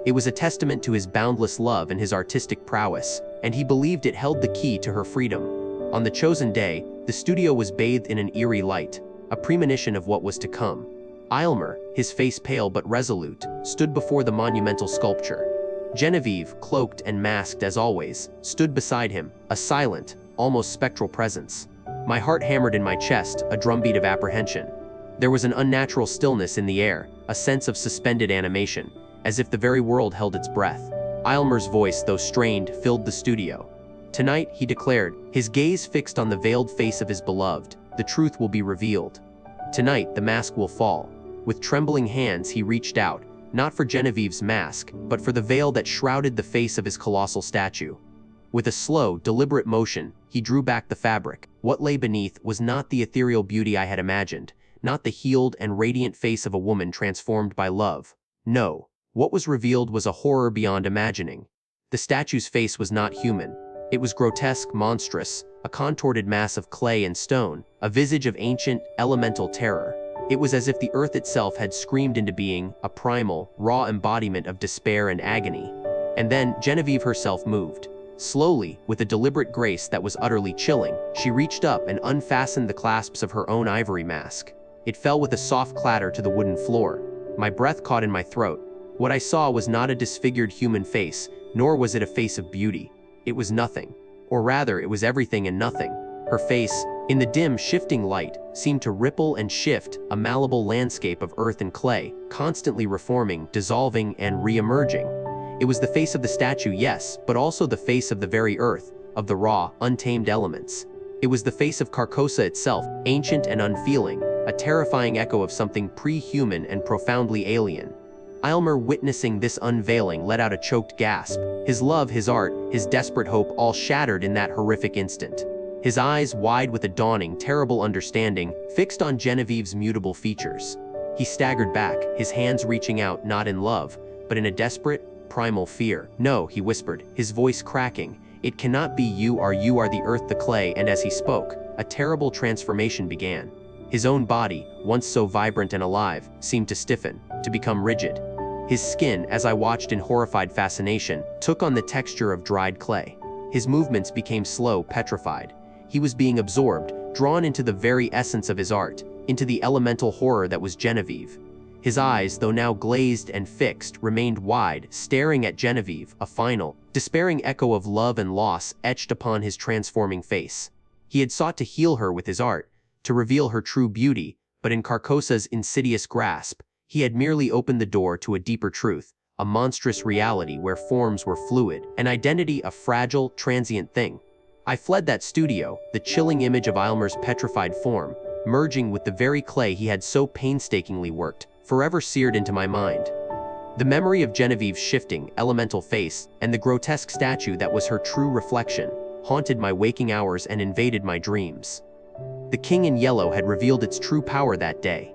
It was a testament to his boundless love and his artistic prowess, and he believed it held the key to her freedom. On the chosen day, the studio was bathed in an eerie light, a premonition of what was to come. Aylmer, his face pale but resolute, stood before the monumental sculpture. Genevieve, cloaked and masked as always, stood beside him, a silent, almost spectral presence. My heart hammered in my chest, a drumbeat of apprehension. There was an unnatural stillness in the air, a sense of suspended animation, as if the very world held its breath. Aylmer's voice, though strained, filled the studio. "Tonight," he declared, his gaze fixed on the veiled face of his beloved, "the truth will be revealed. Tonight, the mask will fall." With trembling hands, he reached out, not for Genevieve's mask, but for the veil that shrouded the face of his colossal statue. With a slow, deliberate motion, he drew back the fabric. What lay beneath was not the ethereal beauty I had imagined, not the healed and radiant face of a woman transformed by love. No, what was revealed was a horror beyond imagining. The statue's face was not human. It was grotesque, monstrous, a contorted mass of clay and stone, a visage of ancient, elemental terror. It was as if the earth itself had screamed into being, a primal, raw embodiment of despair and agony. And then Genevieve herself moved. Slowly, with a deliberate grace that was utterly chilling, she reached up and unfastened the clasps of her own ivory mask. It fell with a soft clatter to the wooden floor. My breath caught in my throat. What I saw was not a disfigured human face, nor was it a face of beauty. It was nothing. Or rather, it was everything and nothing. Her face, in the dim, shifting light, seemed to ripple and shift, a malleable landscape of earth and clay, constantly reforming, dissolving, and re-emerging. It was the face of the statue, yes, but also the face of the very earth, of the raw, untamed elements. It was the face of Carcosa itself, ancient and unfeeling, a terrifying echo of something pre-human and profoundly alien. Aylmer, witnessing this unveiling, let out a choked gasp. His love, his art, his desperate hope, all shattered in that horrific instant. His eyes, wide with a dawning, terrible understanding, fixed on Genevieve's mutable features. He staggered back, his hands reaching out, not in love, but in a desperate, primal fear. "No," he whispered, his voice cracking. "It cannot be you are the earth, the clay," and as he spoke, a terrible transformation began. His own body, once so vibrant and alive, seemed to stiffen, to become rigid. His skin, as I watched in horrified fascination, took on the texture of dried clay. His movements became slow, petrified. He was being absorbed, drawn into the very essence of his art, into the elemental horror that was Genevieve. His eyes, though now glazed and fixed, remained wide, staring at Genevieve, a final, despairing echo of love and loss etched upon his transforming face. He had sought to heal her with his art, to reveal her true beauty, but in Carcosa's insidious grasp, he had merely opened the door to a deeper truth, a monstrous reality where forms were fluid, and identity a fragile, transient thing. I fled that studio, the chilling image of Aylmer's petrified form, merging with the very clay he had so painstakingly worked, forever seared into my mind. The memory of Genevieve's shifting, elemental face, and the grotesque statue that was her true reflection, haunted my waking hours and invaded my dreams. The King in Yellow had revealed its true power that day.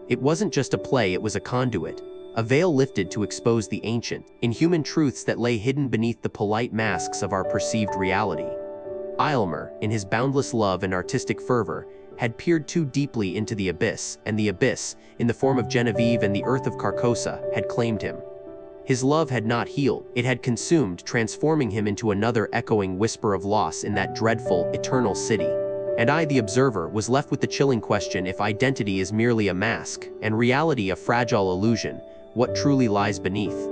It wasn't just a play, it was a conduit, a veil lifted to expose the ancient, inhuman truths that lay hidden beneath the polite masks of our perceived reality. Aylmer, in his boundless love and artistic fervor, had peered too deeply into the abyss, and the abyss, in the form of Genevieve and the earth of Carcosa, had claimed him. His love had not healed, it had consumed, transforming him into another echoing whisper of loss in that dreadful, eternal city. And I, the observer, was left with the chilling question: if identity is merely a mask, and reality a fragile illusion, what truly lies beneath?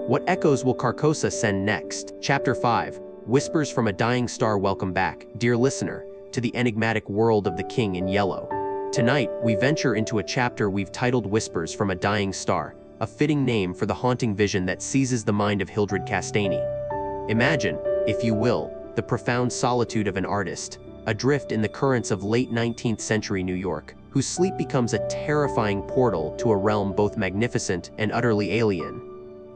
What echoes will Carcosa send next? Chapter 5, Whispers from a Dying Star. Welcome back, dear listener, to the enigmatic world of the King in Yellow. Tonight, we venture into a chapter we've titled Whispers from a Dying Star, a fitting name for the haunting vision that seizes the mind of Hildred Castaigne. Imagine, if you will, the profound solitude of an artist, adrift in the currents of late 19th century New York, whose sleep becomes a terrifying portal to a realm both magnificent and utterly alien.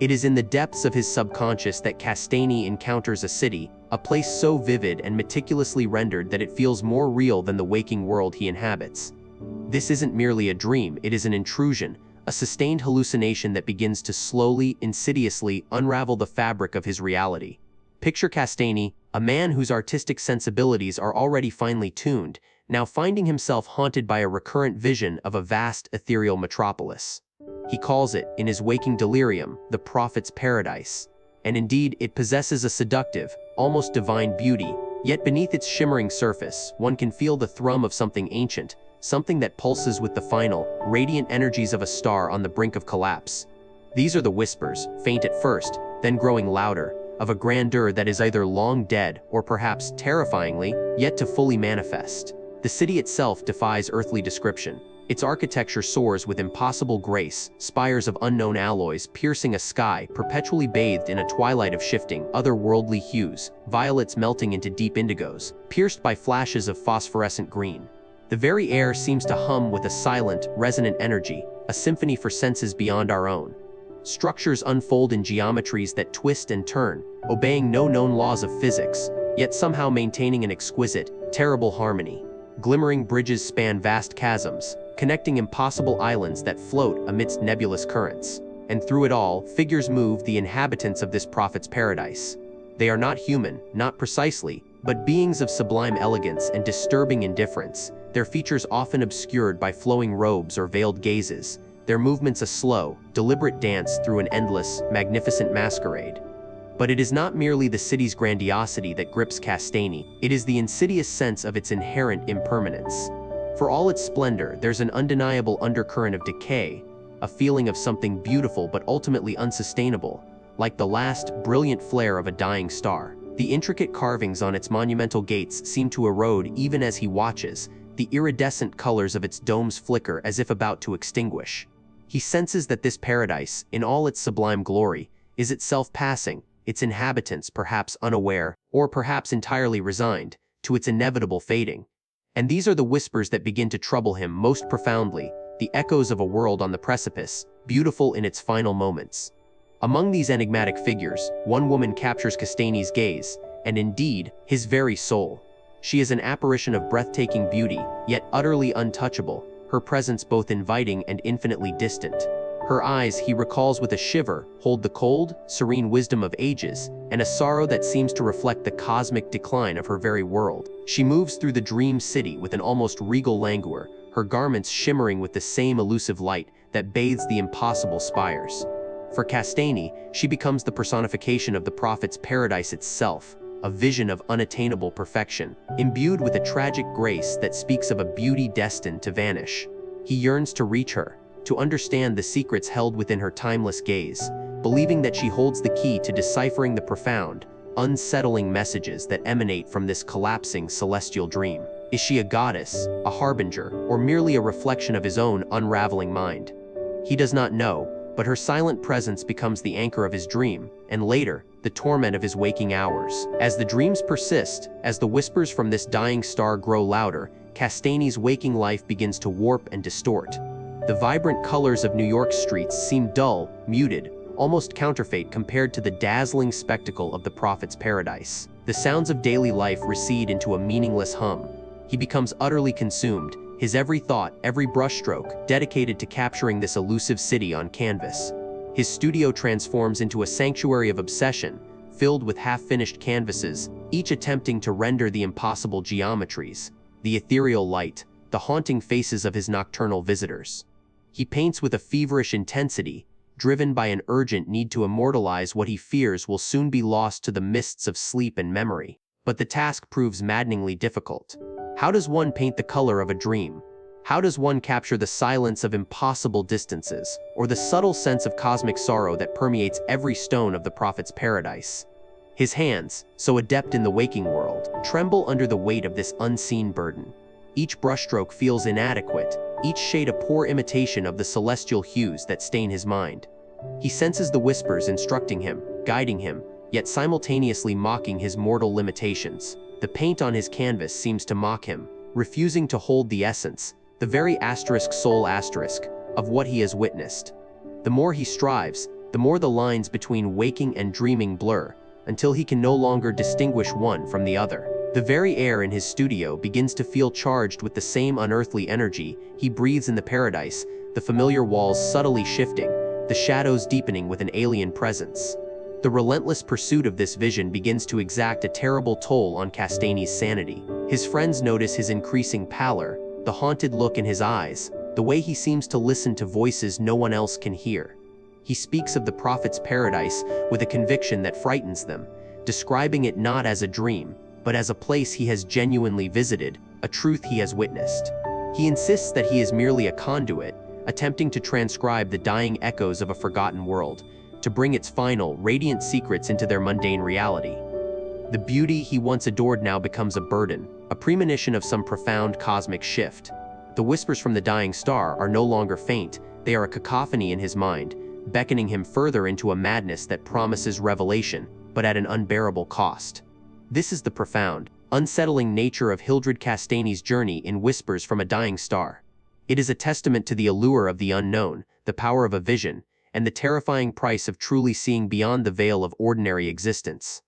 It is in the depths of his subconscious that Castaigne encounters a city, a place so vivid and meticulously rendered that it feels more real than the waking world he inhabits. This isn't merely a dream, it is an intrusion, a sustained hallucination that begins to slowly, insidiously unravel the fabric of his reality. Picture Castaigne, a man whose artistic sensibilities are already finely tuned, now finding himself haunted by a recurrent vision of a vast, ethereal metropolis. He calls it, in his waking delirium, the prophet's paradise. And indeed, it possesses a seductive, almost divine beauty, yet beneath its shimmering surface, one can feel the thrum of something ancient, something that pulses with the final, radiant energies of a star on the brink of collapse. These are the whispers, faint at first, then growing louder, of a grandeur that is either long dead or perhaps terrifyingly yet to fully manifest. The city itself defies earthly description. Its architecture soars with impossible grace, spires of unknown alloys piercing a sky perpetually bathed in a twilight of shifting, otherworldly hues, violets melting into deep indigos, pierced by flashes of phosphorescent green. The very air seems to hum with a silent, resonant energy, a symphony for senses beyond our own. Structures unfold in geometries that twist and turn, obeying no known laws of physics, yet somehow maintaining an exquisite, terrible harmony. Glimmering bridges span vast chasms, connecting impossible islands that float amidst nebulous currents. And through it all, figures move, the inhabitants of this prophet's paradise. They are not human, not precisely, but beings of sublime elegance and disturbing indifference, their features often obscured by flowing robes or veiled gazes, their movements a slow, deliberate dance through an endless, magnificent masquerade. But it is not merely the city's grandiosity that grips Castaigne, it is the insidious sense of its inherent impermanence. For all its splendor, there's an undeniable undercurrent of decay, a feeling of something beautiful but ultimately unsustainable, like the last, brilliant flare of a dying star. The intricate carvings on its monumental gates seem to erode even as he watches, the iridescent colors of its domes flicker as if about to extinguish. He senses that this paradise, in all its sublime glory, is itself passing, its inhabitants perhaps unaware, or perhaps entirely resigned, to its inevitable fading. And these are the whispers that begin to trouble him most profoundly, the echoes of a world on the precipice, beautiful in its final moments. Among these enigmatic figures, one woman captures Castaigny's gaze, and indeed, his very soul. She is an apparition of breathtaking beauty, yet utterly untouchable, her presence both inviting and infinitely distant. Her eyes, he recalls with a shiver, hold the cold, serene wisdom of ages, and a sorrow that seems to reflect the cosmic decline of her very world. She moves through the dream city with an almost regal languor, her garments shimmering with the same elusive light that bathes the impossible spires. For Castaigny, she becomes the personification of the prophet's paradise itself, a vision of unattainable perfection, imbued with a tragic grace that speaks of a beauty destined to vanish. He yearns to reach her, to understand the secrets held within her timeless gaze, believing that she holds the key to deciphering the profound, unsettling messages that emanate from this collapsing celestial dream. Is she a goddess, a harbinger, or merely a reflection of his own unraveling mind? He does not know, but her silent presence becomes the anchor of his dream, and later, the torment of his waking hours. As the dreams persist, as the whispers from this dying star grow louder, Castaigny's waking life begins to warp and distort. The vibrant colors of New York streets seem dull, muted, almost counterfeit compared to the dazzling spectacle of the prophet's paradise. The sounds of daily life recede into a meaningless hum. He becomes utterly consumed, his every thought, every brushstroke, dedicated to capturing this elusive city on canvas. His studio transforms into a sanctuary of obsession, filled with half-finished canvases, each attempting to render the impossible geometries, the ethereal light, the haunting faces of his nocturnal visitors. He paints with a feverish intensity, driven by an urgent need to immortalize what he fears will soon be lost to the mists of sleep and memory. But the task proves maddeningly difficult. How does one paint the color of a dream? How does one capture the silence of impossible distances, or the subtle sense of cosmic sorrow that permeates every stone of the prophet's paradise? His hands, so adept in the waking world, tremble under the weight of this unseen burden. Each brushstroke feels inadequate, each shade a poor imitation of the celestial hues that stain his mind. He senses the whispers instructing him, guiding him, yet simultaneously mocking his mortal limitations. The paint on his canvas seems to mock him, refusing to hold the essence, the very soul of what he has witnessed. The more he strives, the more the lines between waking and dreaming blur, until he can no longer distinguish one from the other. The very air in his studio begins to feel charged with the same unearthly energy he breathes in the paradise, the familiar walls subtly shifting, the shadows deepening with an alien presence. The relentless pursuit of this vision begins to exact a terrible toll on Castaigny's sanity. His friends notice his increasing pallor, the haunted look in his eyes, the way he seems to listen to voices no one else can hear. He speaks of the prophet's paradise with a conviction that frightens them, describing it not as a dream, but as a place he has genuinely visited, a truth he has witnessed. He insists that he is merely a conduit, attempting to transcribe the dying echoes of a forgotten world, to bring its final, radiant secrets into their mundane reality. The beauty he once adored now becomes a burden, a premonition of some profound cosmic shift. The whispers from the dying star are no longer faint, they are a cacophony in his mind, beckoning him further into a madness that promises revelation, but at an unbearable cost. This is the profound, unsettling nature of Hildred Castaigny's journey in Whispers from a Dying Star. It is a testament to the allure of the unknown, the power of a vision, and the terrifying price of truly seeing beyond the veil of ordinary existence.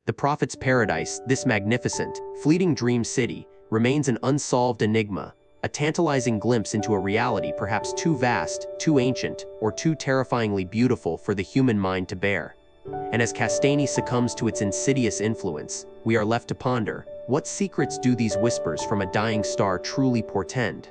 The prophet's paradise, this magnificent, fleeting dream city, remains an unsolved enigma, a tantalizing glimpse into a reality perhaps too vast, too ancient, or too terrifyingly beautiful for the human mind to bear. And as Castaigny succumbs to its insidious influence, we are left to ponder, what secrets do these whispers from a dying star truly portend?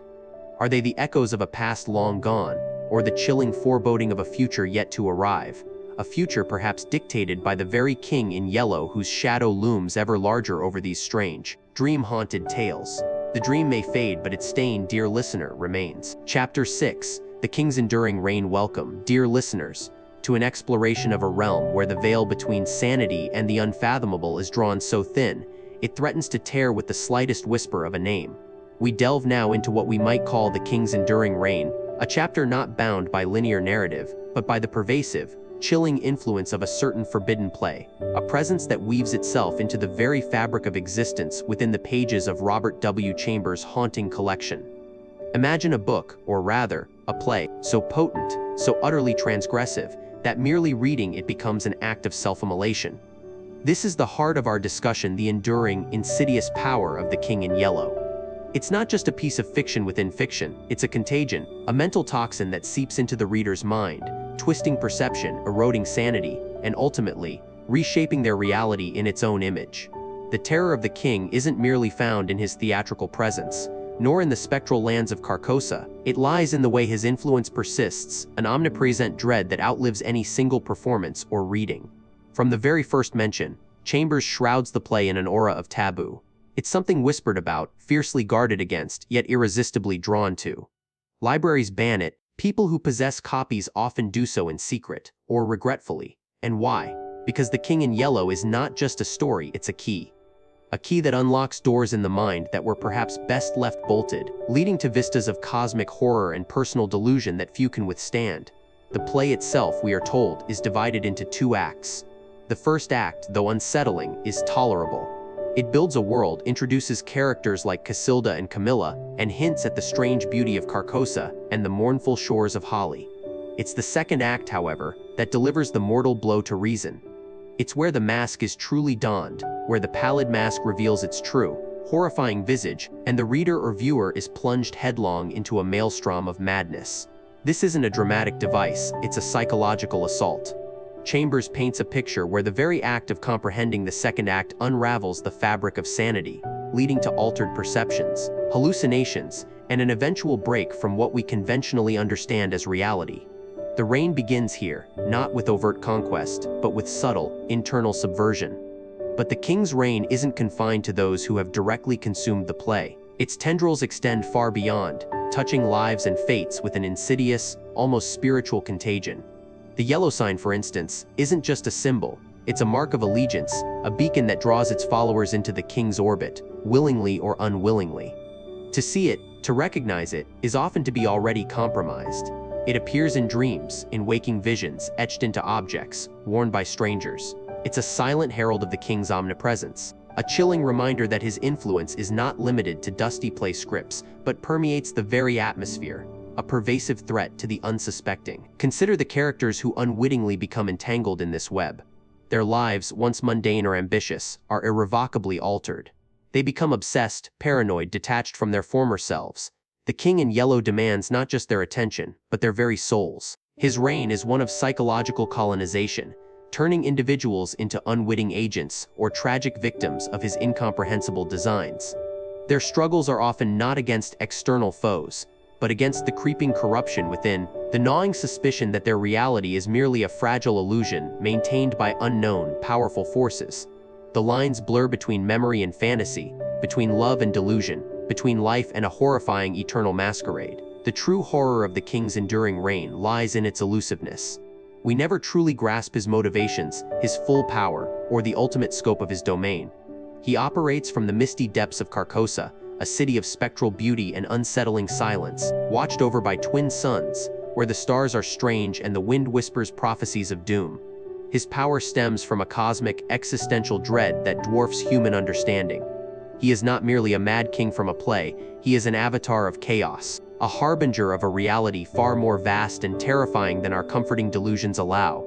Are they the echoes of a past long gone, or the chilling foreboding of a future yet to arrive? A future perhaps dictated by the very king in yellow whose shadow looms ever larger over these strange, dream-haunted tales. The dream may fade, but its stain, dear listener, remains. Chapter 6, The King's Enduring Reign. Welcome, dear listeners, to an exploration of a realm where the veil between sanity and the unfathomable is drawn so thin, it threatens to tear with the slightest whisper of a name. We delve now into what we might call the King's Enduring Reign, a chapter not bound by linear narrative, but by the pervasive, chilling influence of a certain forbidden play, a presence that weaves itself into the very fabric of existence within the pages of Robert W. Chambers' haunting collection. Imagine a book, or rather, a play, so potent, so utterly transgressive, that merely reading it becomes an act of self-immolation. This is the heart of our discussion: the enduring, insidious power of The King in Yellow. It's not just a piece of fiction within fiction, it's a contagion, a mental toxin that seeps into the reader's mind, twisting perception, eroding sanity, and ultimately, reshaping their reality in its own image. The terror of the king isn't merely found in his theatrical presence, nor in the spectral lands of Carcosa. It lies in the way his influence persists, an omnipresent dread that outlives any single performance or reading. From the very first mention, Chambers shrouds the play in an aura of taboo. It's something whispered about, fiercely guarded against, yet irresistibly drawn to. Libraries ban it, people who possess copies often do so in secret, or regretfully. And why? Because The King in Yellow is not just a story, it's a key. A key that unlocks doors in the mind that were perhaps best left bolted, leading to vistas of cosmic horror and personal delusion that few can withstand. The play itself, we are told, is divided into 2 acts. The first act, though unsettling, is tolerable. It builds a world, introduces characters like Casilda and Camilla, and hints at the strange beauty of Carcosa and the mournful shores of Holly. It's the second act, however, that delivers the mortal blow to reason. It's where the mask is truly donned, where the pallid mask reveals its true, horrifying visage, and the reader or viewer is plunged headlong into a maelstrom of madness. This isn't a dramatic device, it's a psychological assault. Chambers paints a picture where the very act of comprehending the second act unravels the fabric of sanity, leading to altered perceptions, hallucinations, and an eventual break from what we conventionally understand as reality. The reign begins here, not with overt conquest, but with subtle, internal subversion. But the king's reign isn't confined to those who have directly consumed the play. Its tendrils extend far beyond, touching lives and fates with an insidious, almost spiritual contagion. The yellow sign, for instance, isn't just a symbol, it's a mark of allegiance, a beacon that draws its followers into the king's orbit, willingly or unwillingly. To see it, to recognize it, is often to be already compromised. It appears in dreams, in waking visions, etched into objects, worn by strangers. It's a silent herald of the king's omnipresence, a chilling reminder that his influence is not limited to dusty play scripts, but permeates the very atmosphere, a pervasive threat to the unsuspecting. Consider the characters who unwittingly become entangled in this web. Their lives, once mundane or ambitious, are irrevocably altered. They become obsessed, paranoid, detached from their former selves. The King in Yellow demands not just their attention, but their very souls. His reign is one of psychological colonization, turning individuals into unwitting agents or tragic victims of his incomprehensible designs. Their struggles are often not against external foes, but against the creeping corruption within, the gnawing suspicion that their reality is merely a fragile illusion maintained by unknown, powerful forces. The lines blur between memory and fantasy, between love and delusion, between life and a horrifying eternal masquerade. The true horror of the king's enduring reign lies in its elusiveness. We never truly grasp his motivations, his full power, or the ultimate scope of his domain. He operates from the misty depths of Carcosa, a city of spectral beauty and unsettling silence, watched over by twin suns, where the stars are strange and the wind whispers prophecies of doom. His power stems from a cosmic, existential dread that dwarfs human understanding. He is not merely a mad king from a play, he is an avatar of chaos, a harbinger of a reality far more vast and terrifying than our comforting delusions allow.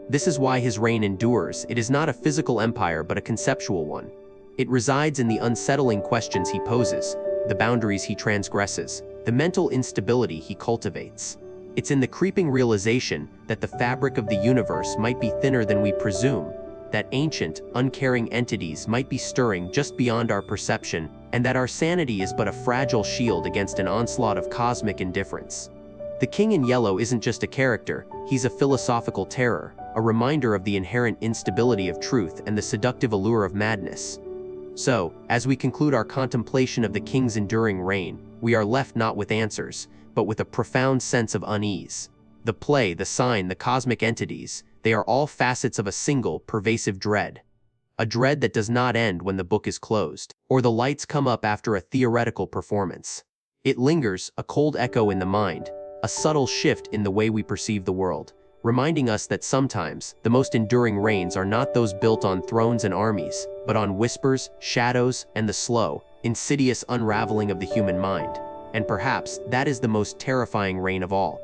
This is why his reign endures. It is not a physical empire but a conceptual one. It resides in the unsettling questions he poses, the boundaries he transgresses, the mental instability he cultivates. It's in the creeping realization that the fabric of the universe might be thinner than we presume, that ancient, uncaring entities might be stirring just beyond our perception, and that our sanity is but a fragile shield against an onslaught of cosmic indifference. The King in Yellow isn't just a character, he's a philosophical terror, a reminder of the inherent instability of truth and the seductive allure of madness. So, as we conclude our contemplation of the king's enduring reign, we are left not with answers, but with a profound sense of unease. The play, the sign, the cosmic entities, they are all facets of a single, pervasive dread. A dread that does not end when the book is closed, or the lights come up after a theoretical performance. It lingers, a cold echo in the mind, a subtle shift in the way we perceive the world, reminding us that sometimes the most enduring reigns are not those built on thrones and armies, but on whispers, shadows, and the slow, insidious unraveling of the human mind. And perhaps that is the most terrifying reign of all.